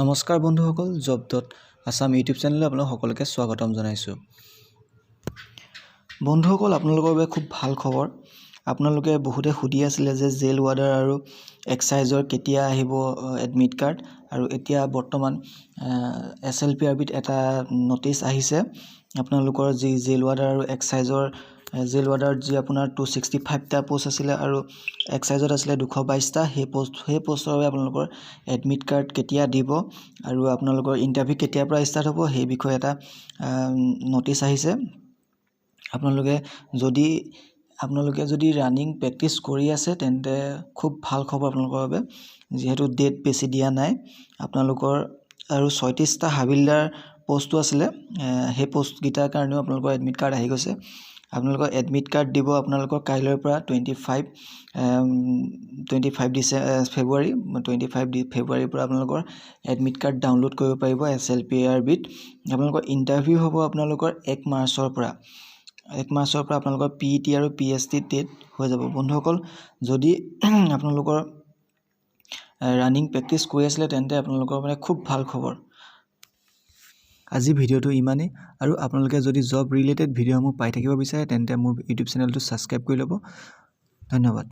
নমস্কাৰ বন্ধুসকল, জব.আছাম ইউটিউব চেনেললৈ আপোনালোক সকলোকে স্বাগতম জনাইছোঁ। বন্ধুসকল, আপোনালোকৰ বাবে খুব ভাল খবৰ। আপোনালোকে বহুতে সুধি আছিলে যে জেল ৱাৰ্ডাৰ আৰু এক্সাইজৰ কেতিয়া আহিব এডমিট কাৰ্ড, আৰু এতিয়া বৰ্তমান SLPRBত এটা নটিচ আহিছে। আপোনালোকৰ যি জেল ৱাৰ্ডাৰ আৰু এক্সাইজৰ জেল ৱাৰ্ডাৰত যি আপোনাৰ 265টা পোষ্ট আছিলে আৰু এক্সাইজত আছিলে 222টা, সেই পোষ্টৰ বাবে আপোনালোকৰ এডমিট কাৰ্ড কেতিয়া দিব আৰু আপোনালোকৰ ইণ্টাৰভিউ কেতিয়াৰ পৰা ষ্টাৰ্ট হ'ব সেই বিষয়ে এটা নটিচ আহিছে। আপোনালোকে যদি ৰানিং প্ৰেক্টিচ কৰি আছে তেন্তে খুব ভাল খবৰ আপোনালোকৰ বাবে, যিহেতু ডেট বেছি দিয়া নাই আপোনালোকৰ। আৰু 36টা হাবিলদাৰ পোষ্টটো আছিলে, সেই পোষ্টকেইটাৰ কাৰণেও আপোনালোকৰ এডমিট কাৰ্ড আহি গৈছে। আপোনালোকৰ এডমিট কাৰ্ড দিব আপোনালোকৰ কাইলৈৰ পৰা 25 ফেব্ৰুৱাৰীৰ পৰা আপোনালোকৰ এডমিট কাৰ্ড ডাউনলোড কৰিব পাৰিব SLPRBত। আপোনালোকৰ ইণ্টাৰভিউ হ'ব আপোনালোকৰ 1 মাৰ্চৰ পৰা আপোনালোকৰ PET আৰু PST ডেট হৈ যাব। বন্ধুসকল, যদি আপোনালোকৰ ৰানিং প্ৰেক্টিচ কৰি আছিলে তেন্তে আপোনালোকৰ মানে খুব ভাল খবৰ। আজি ভিডিঅ'টো ইমানেই, আৰু আপোনালোকে যদি জব ৰিলেটেড ভিডিঅ'সমূহ পাই থাকিব বিচাৰে তেন্তে মোৰ ইউটিউব চেনেলটো ছাবস্ক্ৰাইব কৰি ল'ব। ধন্যবাদ।